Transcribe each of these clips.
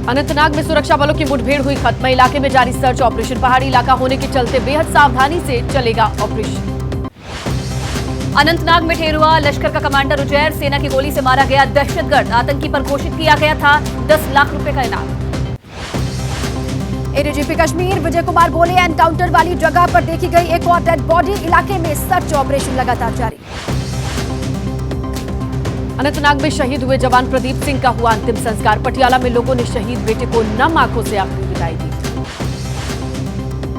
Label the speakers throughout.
Speaker 1: अनंतनाग में सुरक्षा बलों की मुठभेड़ हुई खत्म। इलाके में जारी सर्च ऑपरेशन। पहाड़ी इलाका होने के चलते बेहद सावधानी से चलेगा ऑपरेशन।
Speaker 2: अनंतनाग में ढेर हुआ लश्कर का कमांडर उजैर। सेना की गोली से मारा गया दहशतगर्द। आतंकी पर घोषित किया गया था 10 लाख रुपए का इनाम।
Speaker 3: एडीजीपी कश्मीर विजय कुमार बोले, एनकाउंटर वाली जगह पर देखी गई एक और डेड बॉडी। इलाके में सर्च ऑपरेशन लगातार जारी।
Speaker 1: अनंतनाग में शहीद हुए जवान प्रदीप सिंह का हुआ अंतिम संस्कार। पटियाला में लोगों ने शहीद बेटे को नम आंखों से आखिरी विदाई दी।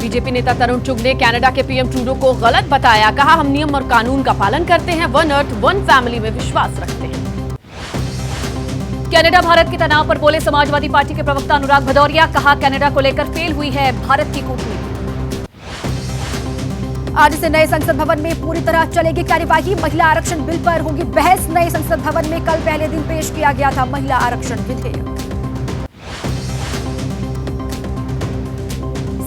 Speaker 1: बीजेपी नेता तरुण चुग ने कनाडा के पीएम ट्रूडो को गलत बताया। कहा, हम नियम और कानून का पालन करते हैं, वन अर्थ वन फैमिली में विश्वास रखते हैं।
Speaker 2: कनाडा भारत के तनाव पर बोले समाजवादी पार्टी के प्रवक्ता अनुराग भदौरिया। कहा, कनाडा को लेकर फेल हुई है भारत की कूटनीति।
Speaker 3: आज से नए संसद भवन में पूरी तरह चलेगी कार्यवाही। महिला आरक्षण बिल पर होगी बहस। नए संसद भवन में कल पहले दिन पेश किया गया था महिला आरक्षण विधेयक।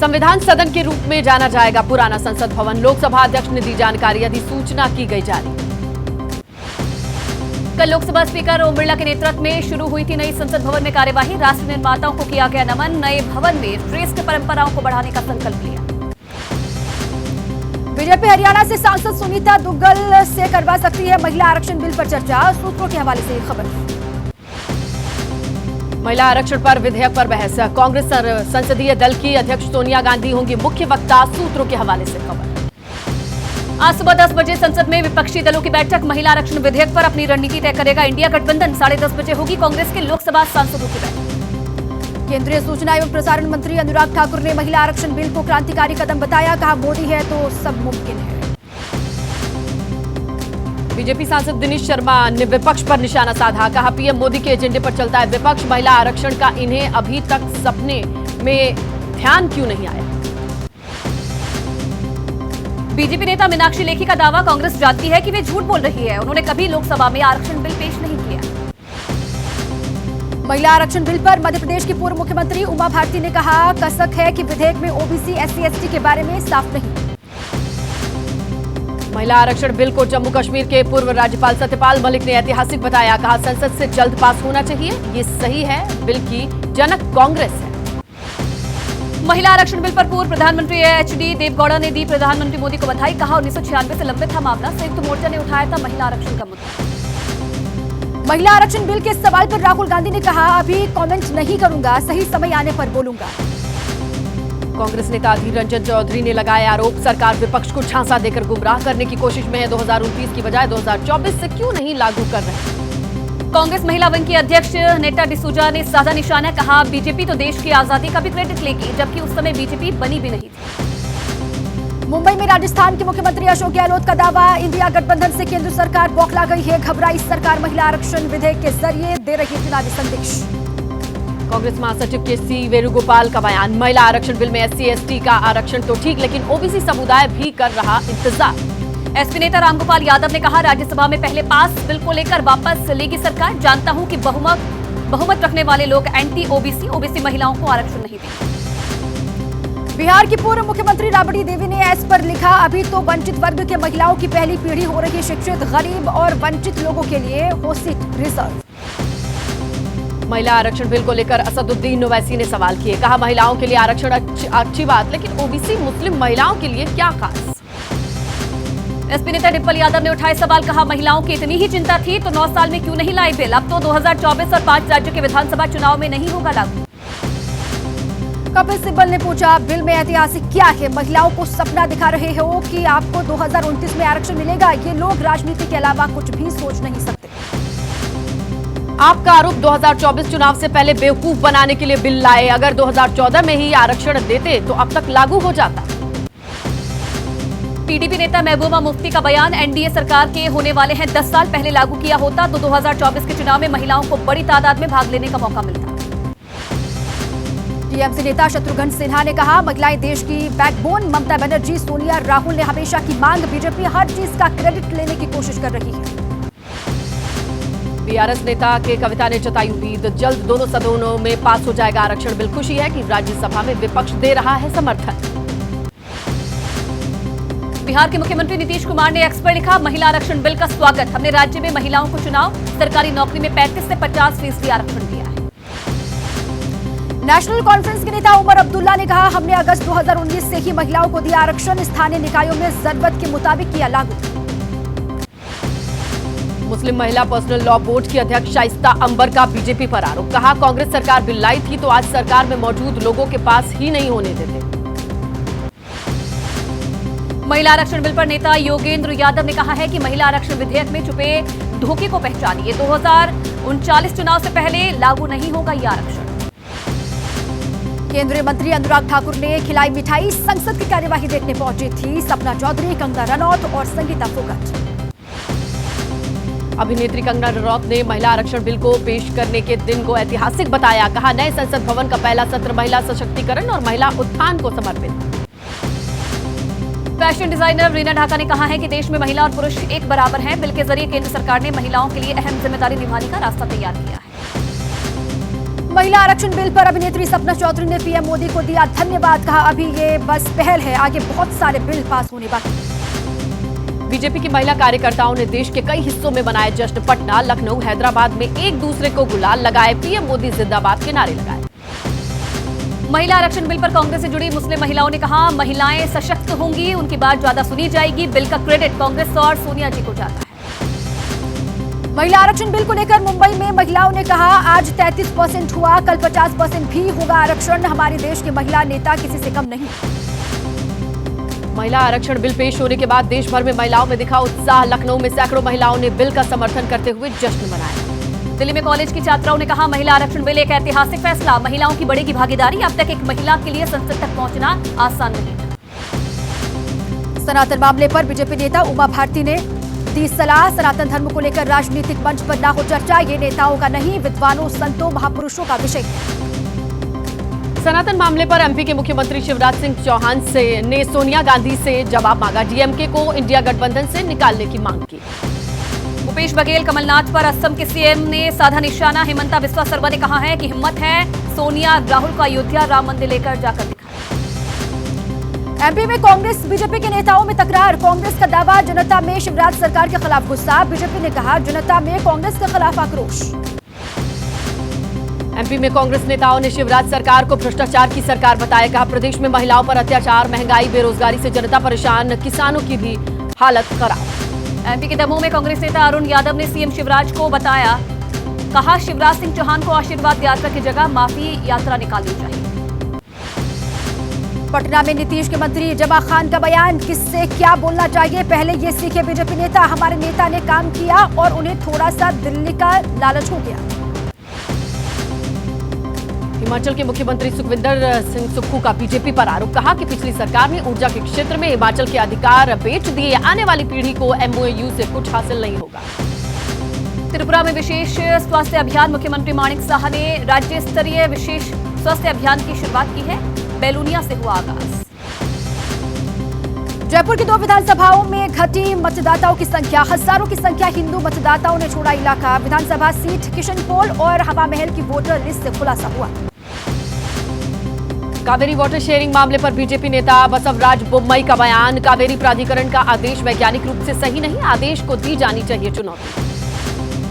Speaker 1: संविधान सदन के रूप में जाना जाएगा पुराना संसद भवन। लोकसभा अध्यक्ष ने दी जानकारी। अधिसूचना की गई जारी।
Speaker 2: कल लोकसभा स्पीकर ओम बिरला के नेतृत्व में शुरू हुई थी नई संसद भवन में कार्यवाही। राष्ट्र निर्माताओं को किया गया नमन। नए भवन में श्रेष्ठ परंपराओं को बढ़ाने का संकल्प लिया।
Speaker 3: बीजेपी हरियाणा से सांसद सुनीता दुग्गल से करवा सकती है महिला आरक्षण बिल पर चर्चा। सूत्रों के हवाले से खबर।
Speaker 1: महिला आरक्षण पर विधेयक पर बहस। कांग्रेस संसदीय दल की अध्यक्ष सोनिया गांधी होंगी मुख्य वक्ता। सूत्रों के हवाले से खबर।
Speaker 2: आज सुबह 10 बजे संसद में विपक्षी दलों की बैठक। महिला आरक्षण विधेयक पर अपनी रणनीति तय करेगा इंडिया गठबंधन। 10:30 बजे होगी कांग्रेस के लोकसभा सांसदों की बैठक।
Speaker 3: केंद्रीय सूचना एवं प्रसारण मंत्री अनुराग ठाकुर ने महिला आरक्षण बिल को क्रांतिकारी कदम बताया। कहा, मोदी है तो सब मुमकिन है।
Speaker 1: बीजेपी सांसद दिनेश शर्मा ने विपक्ष पर निशाना साधा। कहा, पीएम मोदी के एजेंडे पर चलता है विपक्ष। महिला आरक्षण का इन्हें अभी तक सपने में ध्यान क्यों नहीं आया।
Speaker 2: बीजेपी नेता मीनाक्षी लेखी का दावा, कांग्रेस जानती है कि वे झूठ बोल रही है। उन्होंने कभी लोकसभा में आरक्षण बिल पेश नहीं किया।
Speaker 3: महिला आरक्षण बिल पर मध्य प्रदेश की पूर्व मुख्यमंत्री उमा भारती ने कहा, कसक है कि विधेयक में ओबीसी एससी एसटी के बारे में साफ नहीं।
Speaker 1: महिला आरक्षण बिल को जम्मू कश्मीर के पूर्व राज्यपाल सत्यपाल मलिक ने ऐतिहासिक बताया। कहा, संसद से जल्द पास होना चाहिए। ये सही है। बिल की जनक कांग्रेस है।
Speaker 2: महिला आरक्षण बिल पर पूर्व प्रधानमंत्री एचडी देवगौड़ा ने दी प्रधानमंत्री मोदी को बधाई। कहा, 1996 से लंबित था मामला। संयुक्त मोर्चा ने उठाया था महिला आरक्षण का मुद्दा।
Speaker 3: महिला आरक्षण बिल के सवाल पर राहुल गांधी ने कहा, अभी कमेंट नहीं करूंगा, सही समय आने पर बोलूंगा।
Speaker 1: कांग्रेस नेता अधीर रंजन चौधरी ने लगाया आरोप, सरकार विपक्ष को झांसा देकर गुमराह करने की कोशिश में है। 2029 की बजाय 2024 से क्यों नहीं लागू कर रहे।
Speaker 2: कांग्रेस महिला विंग की अध्यक्ष नेता डिसूजा ने साधा निशाना। कहा, बीजेपी तो देश की आजादी का भी क्रेडिट लेगी, जबकि उस समय बीजेपी बनी भी नहीं थी।
Speaker 3: मुंबई में राजस्थान के मुख्यमंत्री अशोक गहलोत का दावा, इंडिया गठबंधन से केंद्र सरकार बौखला गई है। घबराई सरकार महिला आरक्षण विधेयक के जरिए दे रही चुनावी संदेश।
Speaker 1: कांग्रेस महासचिव के सी वेणुगोपाल का बयान, महिला आरक्षण बिल में एससी एसटी का आरक्षण तो ठीक, लेकिन ओबीसी समुदाय भी कर रहा इंतजार।
Speaker 2: एसपी नेता रामगोपाल यादव ने कहा, राज्यसभा में पहले पास बिल को लेकर वापस लेगी सरकार। जानता हूं कि बहुमत रखने वाले लोग एंटी ओबीसी महिलाओं को आरक्षण नहीं देंगे।
Speaker 3: बिहार की पूर्व मुख्यमंत्री राबड़ी देवी ने एस पर लिखा, अभी तो वंचित वर्ग के महिलाओं की पहली पीढ़ी हो रही शिक्षित। गरीब और वंचित लोगों के लिए हो सीट रिजर्व।
Speaker 1: महिला आरक्षण बिल को लेकर असदुद्दीन ओवैसी ने सवाल किए। कहा, महिलाओं के लिए आरक्षण अच्छी बात, लेकिन ओबीसी मुस्लिम महिलाओं के लिए क्या खास।
Speaker 2: एसपी नेता डिम्पल यादव ने उठाए सवाल। कहा, महिलाओं की इतनी ही चिंता थी तो 9 साल में क्यों नहीं लाई बिल। अब तो 2024 और 5 राज्यों के विधानसभा चुनाव में नहीं होगा लागू।
Speaker 3: कपिल सिब्बल ने पूछा, बिल में ऐतिहासिक क्या है। महिलाओं को सपना दिखा रहे हो कि आपको 2029 में आरक्षण मिलेगा। ये लोग राजनीति के अलावा कुछ भी सोच नहीं सकते।
Speaker 1: आपका आरोप 2024 चुनाव से पहले बेवकूफ बनाने के लिए बिल लाए। अगर 2014 में ही आरक्षण देते तो अब तक लागू हो जाता।
Speaker 2: पीडीपी नेता महबूबा मुफ्ती का बयान, एनडीए सरकार के होने वाले हैं 10 साल पहले लागू किया होता तो 2024 के चुनाव में महिलाओं को बड़ी तादाद में भाग लेने का मौका मिलता।
Speaker 3: टीएमसी नेता शत्रुघ्न सिन्हा ने कहा, महिलाएं देश की बैकबोन। ममता बनर्जी, सोनिया, राहुल ने हमेशा की मांग। बीजेपी हर चीज का क्रेडिट लेने की कोशिश कर रही है।
Speaker 1: बीआरएस नेता के कविता ने जताई उम्मीद, जल्द दोनों सदनों में पास हो जाएगा आरक्षण बिल। खुशी है कि राज्यसभा में विपक्ष दे रहा है समर्थन।
Speaker 2: बिहार के मुख्यमंत्री नीतीश कुमार ने एक्स पर लिखा, महिला आरक्षण बिल का स्वागत। हमने राज्य में महिलाओं को चुनाव, सरकारी नौकरी में 35 से 50% आरक्षण दिया है।
Speaker 3: नेशनल कॉन्फ्रेंस के नेता उमर अब्दुल्ला ने कहा, हमने अगस्त 2019 से ही महिलाओं को दिया आरक्षण, स्थानीय निकायों में जरूरत के मुताबिक किया लागू।
Speaker 1: मुस्लिम महिला पर्सनल लॉ बोर्ड की अध्यक्ष शाइस्ता अंबर का बीजेपी पर आरोप, कहा कांग्रेस सरकार बिल लाई थी तो आज सरकार में मौजूद लोगों के पास ही नहीं होने देते।
Speaker 2: महिला आरक्षण बिल पर नेता योगेंद्र यादव ने कहा है कि महिला आरक्षण विधेयक में छुपे धोखे को पहचानिए। 2039 चुनाव से पहले लागू नहीं होगा यह आरक्षण।
Speaker 3: केंद्रीय मंत्री अनुराग ठाकुर ने खिलाई मिठाई, संसद की कार्यवाही देखने पहुंची थी सपना चौधरी, कंगना रनौत और संगीता फोगाट।
Speaker 1: अभिनेत्री कंगना रनौत ने महिला आरक्षण बिल को पेश करने के दिन को ऐतिहासिक बताया, कहा नए संसद भवन का पहला सत्र महिला सशक्तिकरण और महिला उत्थान को समर्पित।
Speaker 2: फैशन डिजाइनर रीना ढाका ने कहा है कि देश में महिला और पुरुष एक बराबर हैं। बिल के जरिए केंद्र सरकार ने महिलाओं के लिए अहम जिम्मेदारी निभाने का रास्ता तैयार किया है।
Speaker 3: महिला आरक्षण बिल पर अभिनेत्री सपना चौधरी ने पीएम मोदी को दिया धन्यवाद, कहा अभी ये बस पहल है, आगे बहुत सारे बिल पास होने बाकी।
Speaker 1: बीजेपी की महिला कार्यकर्ताओं ने देश के कई हिस्सों में मनाए जश्न। पटना, लखनऊ, हैदराबाद में एक दूसरे को गुलाल लगाए, पीएम मोदी जिंदाबाद के नारे लगाए।
Speaker 2: महिला आरक्षण बिल पर कांग्रेस से जुड़ी मुस्लिम महिलाओं ने कहा, महिलाएं सशक्त होंगी, उनकी बात ज्यादा सुनी जाएगी। बिल का क्रेडिट कांग्रेस और सोनिया जी को जाता है।
Speaker 3: महिला आरक्षण बिल को लेकर मुंबई में महिलाओं ने कहा, आज 33% हुआ, कल 50% भी होगा आरक्षण। हमारे देश के महिला नेता किसी से कम नहीं।
Speaker 1: महिला आरक्षण बिल पेश होने के बाद देश भर में महिलाओं में दिखा उत्साह। लखनऊ में सैकड़ों महिलाओं ने बिल का समर्थन करते हुए जश्न मनाया।
Speaker 2: दिल्ली में कॉलेज की छात्राओं ने कहा, महिला आरक्षण बिल एक ऐतिहासिक फैसला, महिलाओं की बढ़ेगी भागीदारी। अब तक एक महिला के लिए संसद तक पहुंचना आसान नहीं था।
Speaker 3: सनातन मामले पर बीजेपी नेता उमा भारती ने दी सलाह, सनातन धर्म को लेकर राजनीतिक मंच पर ना हो चर्चा, ये नेताओं का नहीं विद्वानों संतों महापुरुषों का विषय।
Speaker 1: सनातन मामले पर एमपी के मुख्यमंत्री शिवराज सिंह चौहान ने सोनिया गांधी से जवाब मांगा, डीएमके को इंडिया गठबंधन से निकालने की मांग की।
Speaker 2: भूपेश बघेल कमलनाथ पर असम के सीएम ने साधा निशाना। हेमंता बिस्वा सर्मा ने कहा है कि हिम्मत है, सोनिया राहुल को अयोध्या राम मंदिर लेकर जाकर दिखाए।
Speaker 3: एमपी में कांग्रेस बीजेपी के नेताओं में तकरार, कांग्रेस का दावा, जनता में शिवराज सरकार के खिलाफ गुस्सा। बीजेपी ने कहा, जनता में कांग्रेस के खिलाफ आक्रोश।
Speaker 1: एमपी में कांग्रेस नेताओं ने शिवराज सरकार को भ्रष्टाचार की सरकार बताया, कहा प्रदेश में महिलाओं पर अत्याचार, महंगाई, बेरोजगारी से जनता परेशान, किसानों की भी हालत खराब।
Speaker 2: एमपी के दमोह में कांग्रेस नेता अरुण यादव ने सीएम शिवराज को बताया, कहा शिवराज सिंह चौहान को आशीर्वाद यात्रा की जगह माफी यात्रा निकालनी चाहिए।
Speaker 3: पटना में नीतीश के मंत्री जमा खान का बयान, किससे क्या बोलना चाहिए पहले ये सीखे बीजेपी नेता। हमारे नेता ने काम किया और उन्हें थोड़ा सा दिल्ली का लालच हो गया।
Speaker 1: हिमाचल के मुख्यमंत्री सुखविंदर सिंह सुक्खू का बीजेपी पर आरोप, कहा कि पिछली सरकार ने ऊर्जा के क्षेत्र में हिमाचल के अधिकार बेच दिए, आने वाली पीढ़ी को एमओयू से कुछ हासिल नहीं होगा।
Speaker 2: त्रिपुरा में विशेष स्वास्थ्य अभियान, मुख्यमंत्री माणिक साहा ने राज्य स्तरीय विशेष स्वास्थ्य अभियान की शुरुआत की है। बेलूनिया से हुआ आगाज।
Speaker 3: जयपुर की 2 विधानसभाओं में घटी मतदाताओं की संख्या, हजारों की संख्या हिंदू मतदाताओं ने छोड़ा इलाका। विधानसभा सीट किशनपोल और हवा महल की वोटर लिस्ट से खुलासा हुआ।
Speaker 1: कावेरी वाटर शेयरिंग मामले पर बीजेपी नेता बसवराज बोम्मई का बयान, कावेरी प्राधिकरण का आदेश वैज्ञानिक रूप से सही नहीं, आदेश को दी जानी चाहिए चुनौती।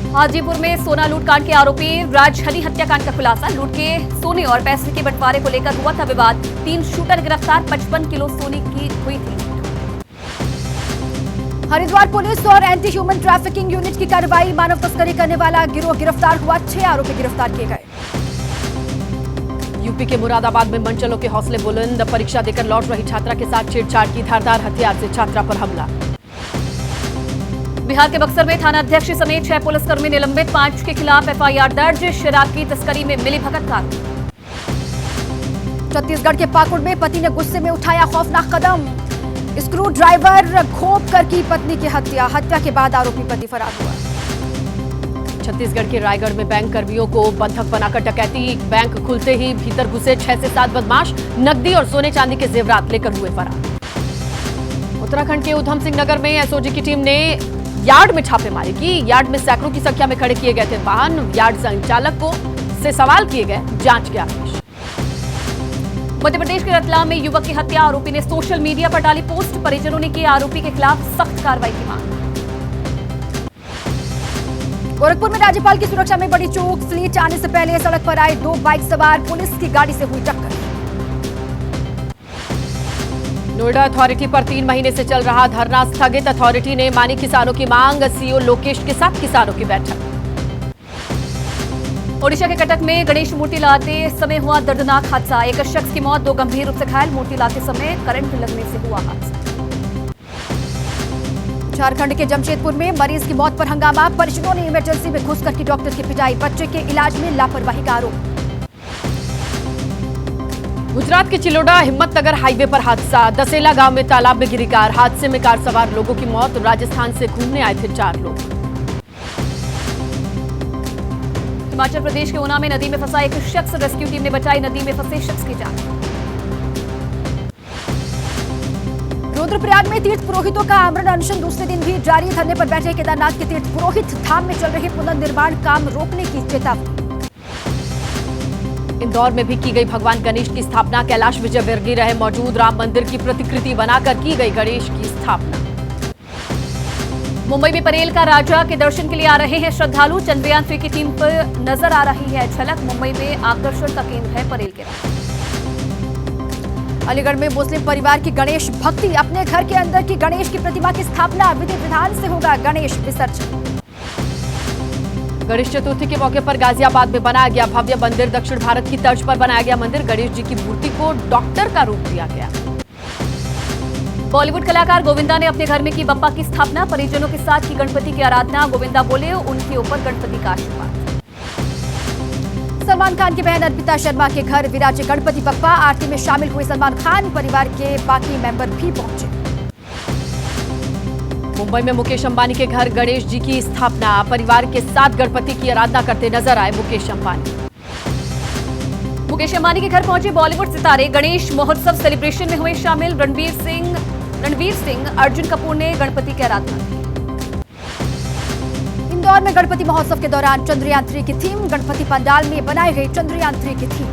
Speaker 2: हाजीपुर में सोना लूटकांड के आरोपी राजहनी हत्याकांड का खुलासा, लूट के सोने और पैसे के बंटवारे को लेकर हुआ था विवाद। 3 शूटर गिरफ्तार, 55 किलो सोने की हुई थी।
Speaker 3: हरिद्वार पुलिस और एंटी ह्यूमन ट्रैफिकिंग यूनिट की कार्रवाई, मानव तस्करी करने वाला गिरोह गिरफ्तार हुआ, 6 आरोपी गिरफ्तार किए गए।
Speaker 1: यूपी के मुरादाबाद में मंचलों के हौसले बुलंद, परीक्षा देकर लौट रही छात्रा के साथ छेड़छाड़ की, धारदार हथियार से छात्रा पर हमला।
Speaker 2: बिहार के बक्सर में थाना अध्यक्ष समेत 6 पुलिसकर्मी निलंबित, 5 के खिलाफ एफआईआर दर्ज, शराब की तस्करी में मिलीभगत का।
Speaker 3: छत्तीसगढ़ के पाकुड़ में पति ने गुस्से में उठाया खौफनाक कदम, स्क्रू ड्राइवर घोंप कर की पत्नी की हत्या, हत्या के बाद आरोपी पति फरार हुआ।
Speaker 1: छत्तीसगढ़ के रायगढ़ में बैंक कर्मियों को बंधक बनाकर डकैती, बैंक खुलते ही भीतर घुसे 6 से 7 बदमाश, नकदी और सोने चांदी के जेवरात लेकर हुए फरार। उत्तराखंड के उधम सिंह नगर में एसओजी की टीम ने यार्ड में छापेमारी की, यार्ड में सैकड़ों की संख्या में खड़े किए गए थे वाहन, यार्ड संचालक से सवाल किए गए, जांच के आदेश।
Speaker 2: मध्य प्रदेश के रतलाम में युवक की हत्या, आरोपी ने सोशल मीडिया पर डाली पोस्ट, परिजनों ने की आरोपी के खिलाफ सख्त कार्रवाई की मांग।
Speaker 3: गोरखपुर में राज्यपाल की सुरक्षा में बड़ी चूक, फ्लीट आने से पहले सड़क पर आए 2 बाइक सवार, पुलिस की गाड़ी से हुई टक्कर।
Speaker 1: नोएडा अथॉरिटी पर 3 महीने से चल रहा धरना स्थगित, अथॉरिटी ने मानी किसानों की मांग, सीओ लोकेश के साथ किसानों की बैठक।
Speaker 2: ओडिशा के कटक में गणेश मूर्ति लाते समय हुआ दर्दनाक हादसा, एक शख्स की मौत, 2 गंभीर रूप से घायल, मूर्ति लाते समय करंट लगने से हुआ हादसा।
Speaker 3: झारखंड के जमशेदपुर में मरीज की मौत पर हंगामा, परिजनों ने इमरजेंसी में घुसकर की डॉक्टर की पिटाई, बच्चे के इलाज में लापरवाही का आरोप।
Speaker 1: गुजरात के चिलोड़ा हिम्मतनगर हाईवे पर हादसा, दसेला गांव में तालाब में गिरी कार, हादसे में कार सवार लोगों की मौत, राजस्थान से घूमने आए थे 4 लोग।
Speaker 2: हिमाचल प्रदेश के ऊना में नदी में फंसा एक शख्स, रेस्क्यू टीम ने बचाई नदी में फंसे शख्स की जान।
Speaker 3: रुद्रप्रयाग में तीर्थ पुरोहितों का आमरण अनशन दूसरे दिन भी जारी, धरने पर बैठे केदारनाथ के तीर्थ पुरोहित, धाम में चल रहे पुनर्निर्माण काम रोकने की चेतावनी।
Speaker 1: इंदौर में भी की गई भगवान गणेश की स्थापना, कैलाश विजयवर्गीय रहे मौजूद, राम मंदिर की प्रतिकृति बनाकर की गई गणेश की स्थापना।
Speaker 2: मुंबई में परेल का राजा के दर्शन के लिए आ रहे हैं श्रद्धालु, चंद्रयान 3 की टीम पर नजर आ रही है झलक, मुंबई में आकर्षण का केंद्र है परेल के राजा।
Speaker 3: अलीगढ़ में मुस्लिम परिवार की गणेश भक्ति, अपने घर के अंदर की गणेश की प्रतिमा की स्थापना, विधि विधान से होगा गणेश विसर्जन।
Speaker 1: गणेश चतुर्थी के मौके पर गाजियाबाद में बनाया गया भव्य मंदिर, दक्षिण भारत की तर्ज पर बनाया गया मंदिर, गणेश जी की मूर्ति को डॉक्टर का रूप दिया गया।
Speaker 2: बॉलीवुड कलाकार गोविंदा ने अपने घर में की बप्पा की स्थापना, परिजनों के साथ की गणपति की आराधना, गोविंदा बोले उनके ऊपर गणपति का आशीर्वाद।
Speaker 3: सलमान खान की बहन अर्पिता शर्मा के घर विराजे गणपति बप्पा, आरती में शामिल हुए सलमान खान, परिवार के बाकी मेंबर भी पहुंचे।
Speaker 1: मुंबई में मुकेश अंबानी के घर गणेश जी की स्थापना, परिवार के साथ गणपति की आराधना करते नजर आए मुकेश अंबानी।
Speaker 2: मुकेश अंबानी के घर पहुंचे बॉलीवुड सितारे, गणेश महोत्सव सेलिब्रेशन में हुए शामिल, रणवीर सिंह, अर्जुन कपूर ने गणपति की आराधना की।
Speaker 3: इंदौर में गणपति महोत्सव के दौरान चंद्रयान 3 की थीम, गणपति पंडाल में बनाई गई चंद्रयान 3 की थीम।